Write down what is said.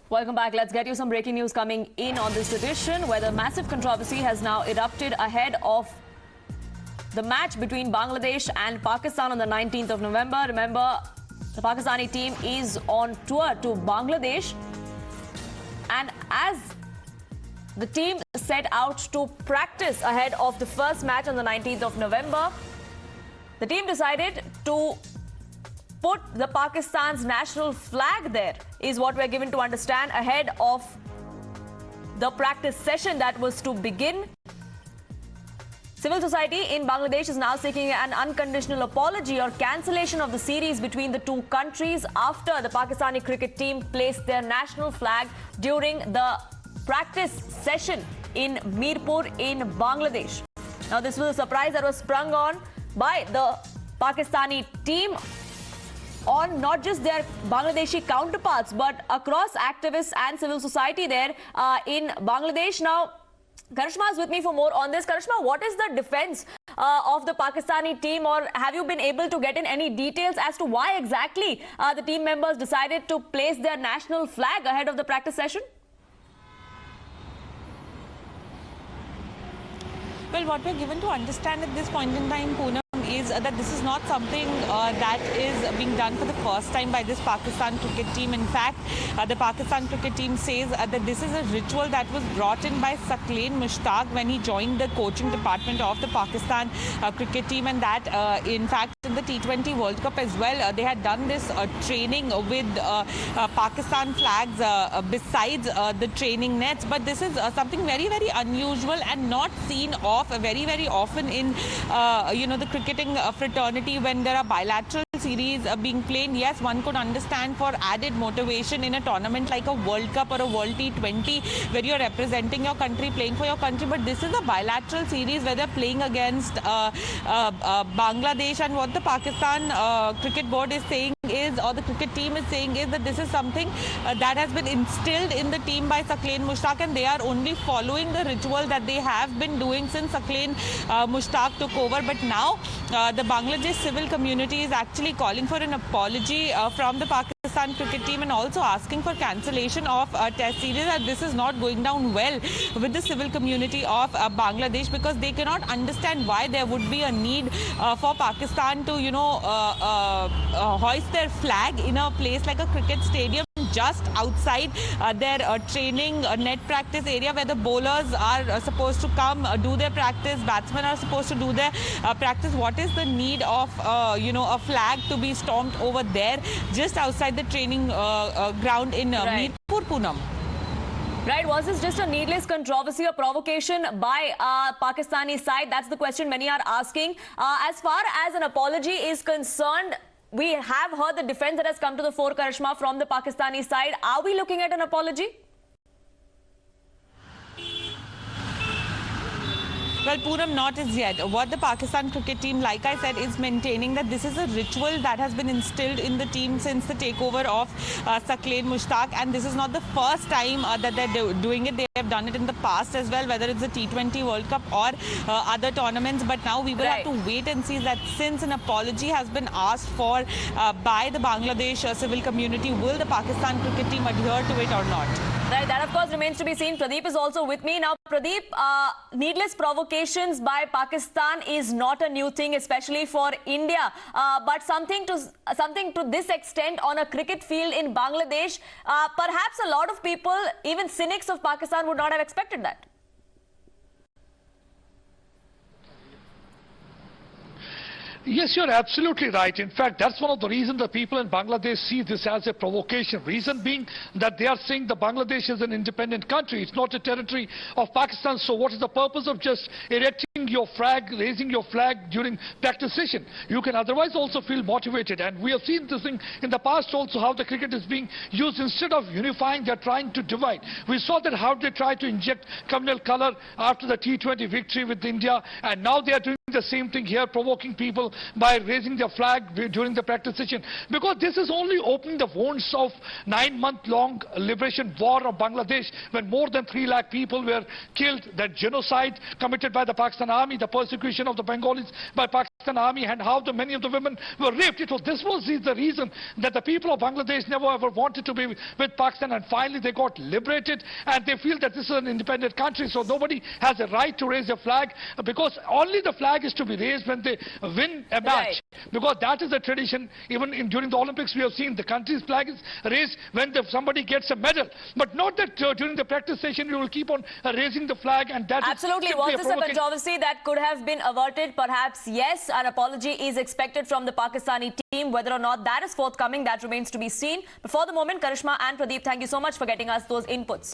Welcome back. Let's get you some breaking news coming in on this edition, where the massive controversy has now erupted ahead of the match between Bangladesh and Pakistan on the 19th of November. Remember, the Pakistani team is on tour to Bangladesh, and as the team set out to practice ahead of the first match on the 19th of November, the team decided to put the Pakistan's national flag there, is what we're given to understand, ahead of the practice session that was to begin. Civil society in Bangladesh is now seeking an unconditional apology or cancellation of the series between the two countries after the Pakistani cricket team placed their national flag during the practice session in Mirpur in Bangladesh. Now, this was a surprise that was sprung on by the Pakistani team on not just their Bangladeshi counterparts, but across activists and civil society there in Bangladesh. Now, Karishma is with me for more on this. Karishma, what is the defense of the Pakistani team, or have you been able to get in any details as to why exactly the team members decided to place their national flag ahead of the practice session? Well, what we're given to understand at this point in time, Poonam, is that this is not something that is being done for the first time by this Pakistan cricket team. In fact, the Pakistan cricket team says that this is a ritual that was brought in by Saqlain Mushtaq when he joined the coaching department of the Pakistan cricket team, and that in fact in the T20 World Cup as well, they had done this training with Pakistan flags besides the training nets. But this is something very, very unusual and not seen off very, very often in the cricketing fraternity when there are bilateral series being played. Yes, one could understand for added motivation in a tournament like a World Cup or a World T20 where you're representing your country, playing for your country, but this is a bilateral series where they're playing against Bangladesh, and what the Pakistan cricket board is saying is, or the cricket team is saying, is that this is something that has been instilled in the team by Saqlain Mushtaq, and they are only following the ritual that they have been doing since Saqlain Mushtaq took over. But now the Bangladesh civil community is actually calling for an apology from the Pakistan cricket team and also asking for cancellation of test series, and this is not going down well with the civil community of Bangladesh, because they cannot understand why there would be a need for Pakistan to hoist their flag in a place like a cricket stadium just outside their training net practice area, where the bowlers are supposed to come do their practice, batsmen are supposed to do their practice. What is the need of a flag to be stomped over there just outside the training ground in Mirpur, Poonam? Right, was this just a needless controversy or provocation by Pakistani side? That's the question many are asking. As far as an apology is concerned, we have heard the defense that has come to the fore, Karishma, from the Pakistani side. Are we looking at an apology? Well, Poonam, not as yet. What the Pakistan cricket team, like I said, is maintaining that this is a ritual that has been instilled in the team since the takeover of Saqlain Mushtaq, and this is not the first time that they're doing it. They have done it in the past as well, whether it's the T20 World Cup or other tournaments. But now we will have to wait and see that since an apology has been asked for by the Bangladesh civil community, will the Pakistan cricket team adhere to it or not? Right, that of course remains to be seen. Pradeep is also with me. Now, Pradeep, needless provocations by Pakistan is not a new thing, especially for India. But something to this extent on a cricket field in Bangladesh, perhaps a lot of people, even cynics of Pakistan, would not have expected that. Yes, you're absolutely right. In fact, that's one of the reasons the people in Bangladesh see this as a provocation. Reason being that they are saying that Bangladesh is an independent country. It's not a territory of Pakistan. So what is the purpose of just erecting your flag, raising your flag during practice session? You can otherwise also feel motivated. And we have seen this thing in the past also, how the cricket is being used. Instead of unifying, they're trying to divide. We saw that how they tried to inject communal color after the T20 victory with India. And now they are doing the same thing here, provoking people by raising their flag during the practice session. Because this is only opening the wounds of 9-month-long liberation war of Bangladesh, when more than 3 lakh people were killed, that genocide committed by the Pakistan Army, the persecution of the Bengalis by Pakistan Army, and how many of the women were raped. This was the reason that the people of Bangladesh never ever wanted to be with Pakistan, and finally they got liberated, and they feel that this is an independent country, so nobody has a right to raise a flag, because only the flag is to be raised when they win a match. Because that is a tradition. Even during the Olympics, we have seen the country's flag is raised when somebody gets a medal, but not that during the practice session you will keep on raising the flag, and that absolutely. Was this a controversy that could have been averted? Perhaps yes. An apology is expected from the Pakistani team. Whether or not that is forthcoming, that remains to be seen. But for the moment, Karishma and Pradeep, thank you so much for getting us those inputs.